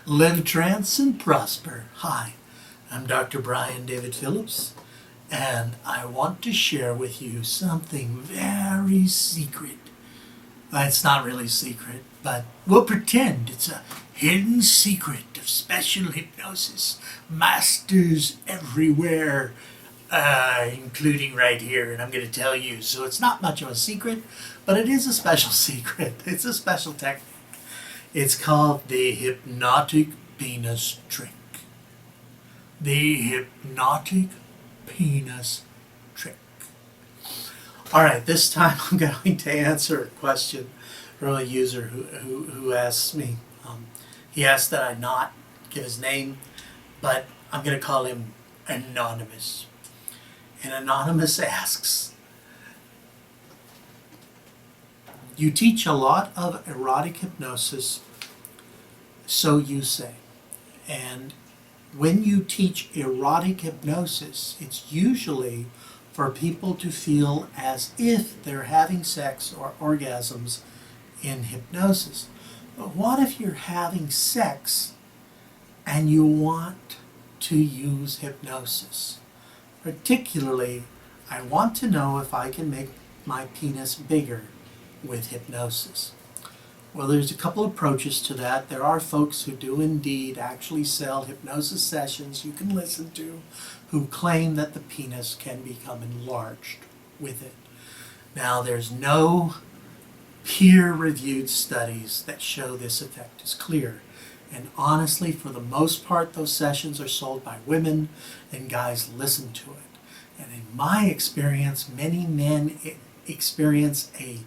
Live, trance, and prosper. Hi, I'm Dr. David Phillips, and I want to share with you something very secret. Well, it's not really secret, but we'll pretend it's a hidden secret of special hypnosis. Masters everywhere, including right here, and I'm going to tell you. So it's not much of a secret, but it is a special secret. It's a special technique. It's called the hypnotic penis trick. The hypnotic penis trick. All right, this time I'm going to answer a question from a user who asks me. He asked that I not give his name, but I'm going to call him Anonymous. And Anonymous asks, you teach a lot of erotic hypnosis, so you say. And when you teach erotic hypnosis, it's usually for people to feel as if they're having sex or orgasms in hypnosis. But what if you're having sex and you want to use hypnosis? Particularly, I want to know if I can make my penis bigger with hypnosis. Well, there's a couple approaches to that. There are folks who do indeed actually sell hypnosis sessions you can listen to who claim that the penis can become enlarged with it. Now, there's no peer-reviewed studies that show this effect is clear. And honestly, for the most part, those sessions are sold by women, and guys listen to it. And in my experience, many men experience a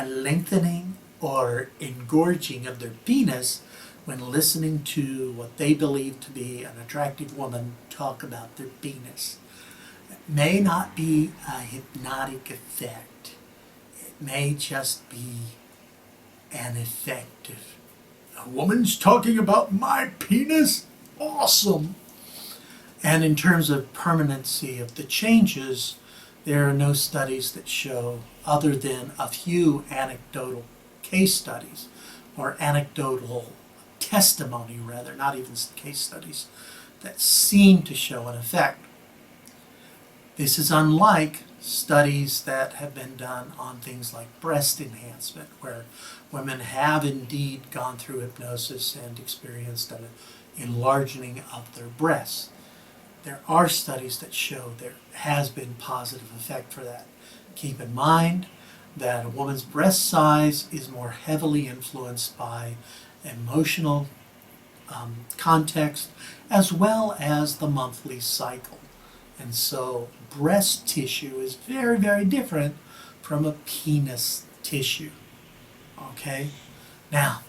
lengthening or engorging of their penis when listening to what they believe to be an attractive woman talk about their penis. It may not be a hypnotic effect. It may just be an effect of, a woman's talking about my penis? Awesome! And in terms of permanency of the changes, there are no studies that show, other than a few anecdotal case studies, or anecdotal testimony rather, not even case studies, that seem to show an effect. This is unlike studies that have been done on things like breast enhancement, where women have indeed gone through hypnosis and experienced an enlarging of their breasts. There are studies that show there has been positive effect for that. Keep in mind that a woman's breast size is more heavily influenced by emotional context as well as the monthly cycle. And so breast tissue is very, very different from a penis tissue. Okay? Now,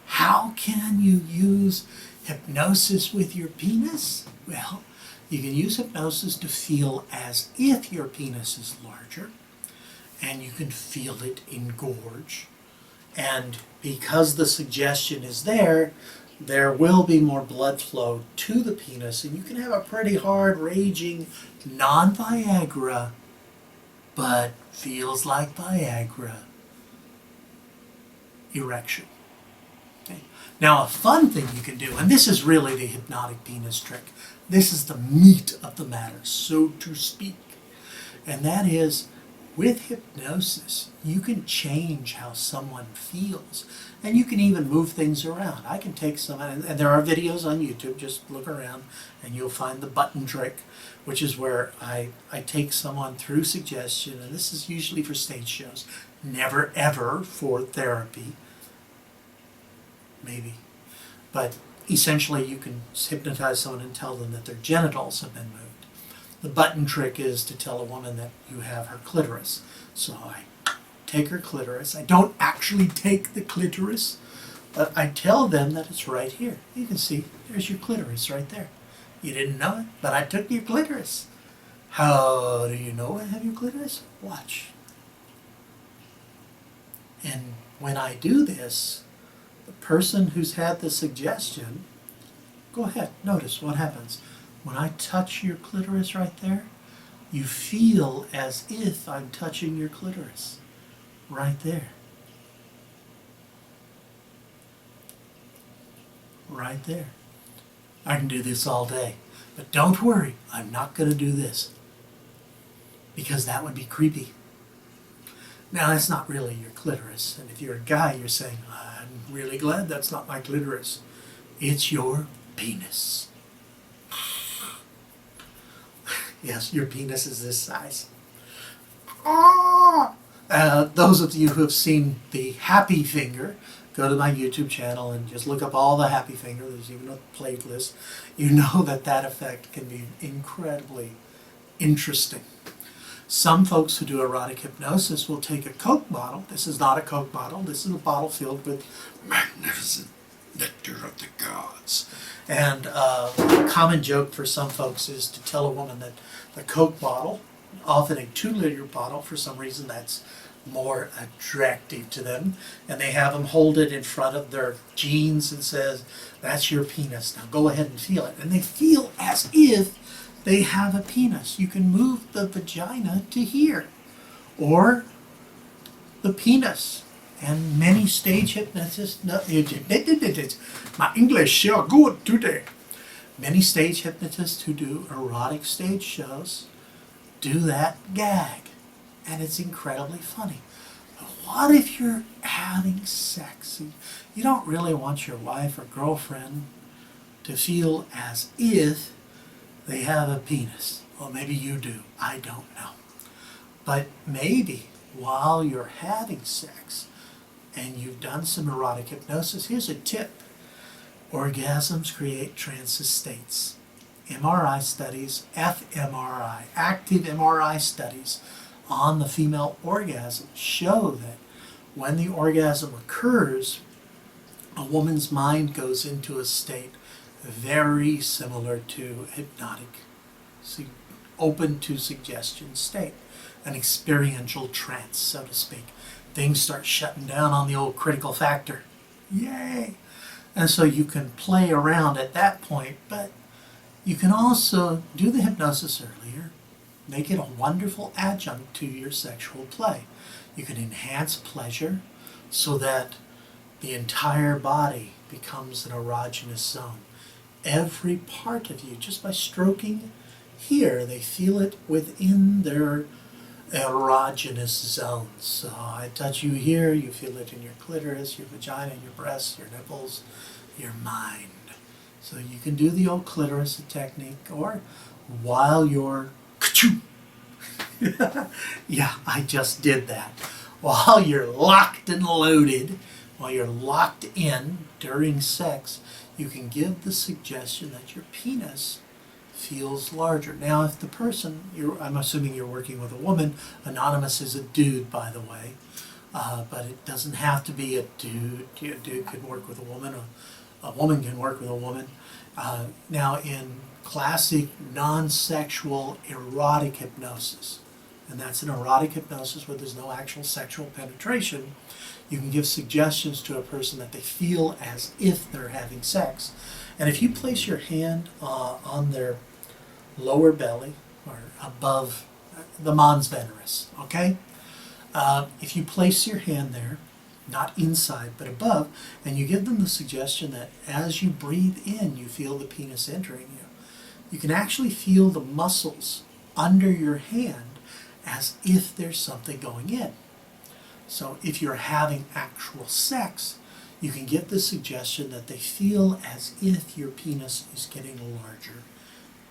how can you use hypnosis with your penis? Well, you can use hypnosis to feel as if your penis is larger, and you can feel it engorge. And because the suggestion is there, there will be more blood flow to the penis, and you can have a pretty hard, raging, non-Viagra, but feels like Viagra erection. Okay. Now, a fun thing you can do, and this is really the hypnotic penis trick, this is the meat of the matter, so to speak, and that is, with hypnosis, you can change how someone feels, and you can even move things around. I can take someone, and there are videos on YouTube, just look around, and you'll find the button trick, which is where I take someone through suggestion, and this is usually for stage shows, never ever for therapy, maybe, but essentially you can hypnotize someone and tell them that their genitals have been moved. The button trick is to tell a woman that you have her clitoris. So I take her clitoris. I don't actually take the clitoris, but I tell them that it's right here. You can see, there's your clitoris right there. You didn't know it, but I took your clitoris. How do you know I have your clitoris? Watch. And when I do this, the person who's had the suggestion, go ahead, notice what happens. When I touch your clitoris right there, you feel as if I'm touching your clitoris right there. right there. I can do this all day. But don't worry, I'm not going to do this. Because that would be creepy. Now, that's not really your clitoris. And if you're a guy, you're saying, I'm really glad that's not my clitoris. It's your penis. Yes, your penis is this size. Those of you who have seen the happy finger, go to my YouTube channel and just look up all the happy finger. There's even a playlist. You know that that effect can be incredibly interesting. Some folks who do erotic hypnosis will take a Coke bottle. This is not a Coke bottle. This is a bottle filled with magnificent nectar of the gods. And a common joke for some folks is to tell a woman that the Coke bottle, often a 2-liter bottle, for some reason that's more attractive to them, and they have them hold it in front of their jeans and says, that's your penis, now go ahead and feel it. And they feel as if they have a penis. You can move the vagina to here, or the penis. And many stage hypnotists, my English is good today. Many stage hypnotists who do erotic stage shows do that gag. And it's incredibly funny. But what if you're having sex? You don't really want your wife or girlfriend to feel as if they have a penis. Well, maybe you do. I don't know. But maybe while you're having sex and you've done some erotic hypnosis, here's a tip. Orgasms create trance states. MRI studies, fMRI, active MRI studies on the female orgasm show that when the orgasm occurs, a woman's mind goes into a state very similar to hypnotic, open to suggestion state, an experiential trance, so to speak. Things start shutting down on the old critical factor. Yay! And so you can play around at that point, but you can also do the hypnosis earlier, make it a wonderful adjunct to your sexual play. You can enhance pleasure so that the entire body becomes an erogenous zone. Every part of you, just by stroking here, they feel it within their erogenous zones. So I touch you here, you feel it in your clitoris, your vagina, your breasts, your nipples, your mind. So you can do the old clitoris technique, or while you're yeah, I just did that. While you're locked and loaded, while you're locked in during sex, you can give the suggestion that your penis feels larger. Now, if the person, I'm assuming you're working with a woman, anonymous is a dude, by the way, but it doesn't have to be a dude. A dude can work with a woman, a woman can work with a woman. Now, in classic non-sexual erotic hypnosis, and that's an erotic hypnosis where there's no actual sexual penetration, you can give suggestions to a person that they feel as if they're having sex. And if you place your hand on their lower belly, or above the mons veneris, okay? If you place your hand there, not inside but above, and you give them the suggestion that as you breathe in, you feel the penis entering you, you can actually feel the muscles under your hand as if there's something going in. So if you're having actual sex, you can get the suggestion that they feel as if your penis is getting larger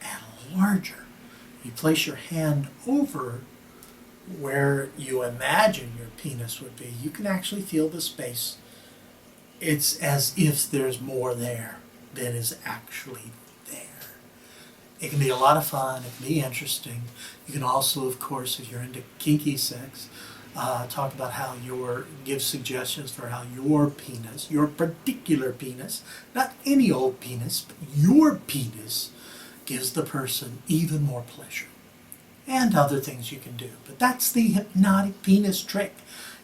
and larger. You place your hand over where you imagine your penis would be, you can actually feel the space. It's as if there's more there than is actually there. It can be a lot of fun, it can be interesting. You can also, of course, if you're into kinky sex, talk about how give suggestions for how your penis, your particular penis, not any old penis, but your penis, gives the person even more pleasure. And other things you can do. But that's the hypnotic penis trick,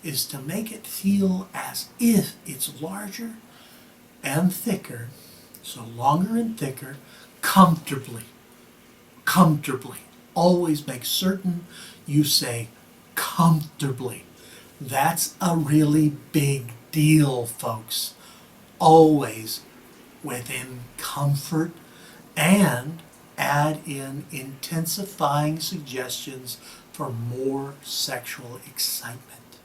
is to make it feel as if it's larger and thicker, so longer and thicker, comfortably. Comfortably. Always make certain you say comfortably. That's a really big deal, folks. Always within comfort, and add in intensifying suggestions for more sexual excitement.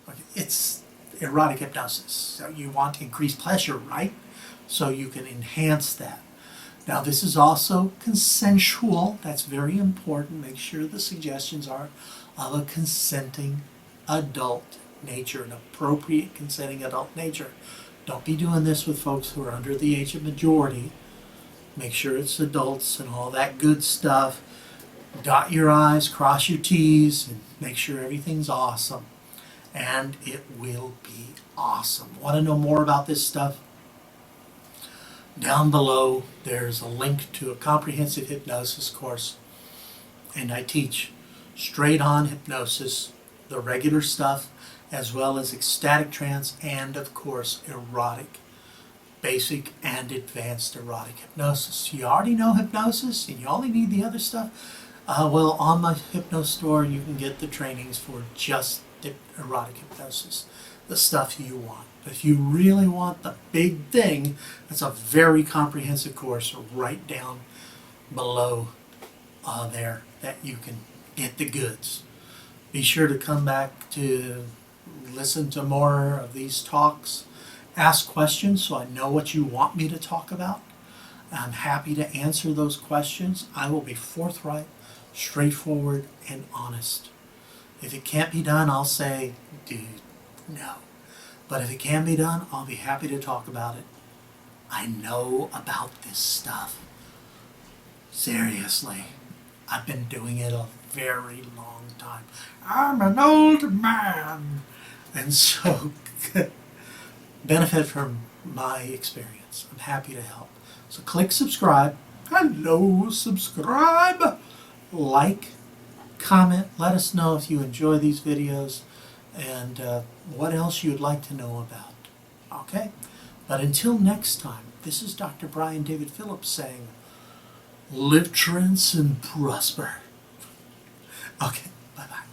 Okay, it's erotic hypnosis. So you want to increase pleasure, right? So you can enhance that. Now this is also consensual. That's very important. Make sure the suggestions are of a consenting adult nature, an appropriate consenting adult nature. Don't be doing this with folks who are under the age of majority. Make sure it's adults and all that good stuff. Dot your I's, cross your T's, and make sure everything's awesome. And it will be awesome. Want to know more about this stuff? Down below there's a link to a comprehensive hypnosis course, and I teach straight on hypnosis, the regular stuff, as well as ecstatic trance, and of course erotic, basic and advanced erotic hypnosis. You already know hypnosis and you only need the other stuff. Well, on my Hypno store you can get the trainings for just erotic hypnosis, the stuff you want. But if you really want the big thing, it's a very comprehensive course right down below there that you can get the goods. Be sure to come back to listen to more of these talks. Ask questions so I know what you want me to talk about. I'm happy to answer those questions. I will be forthright, straightforward, and honest. If it can't be done, I'll say, dude, no. But if it can be done, I'll be happy to talk about it. I know about this stuff. Seriously, I've been doing it a very long time. I'm an old man. And so, benefit from my experience. I'm happy to help. So click subscribe. Hello, subscribe. Like, comment. Let us know if you enjoy these videos and what else you'd like to know about. Okay? But until next time, this is Dr. Brian David Phillips saying, live trance and prosper. Okay, bye-bye.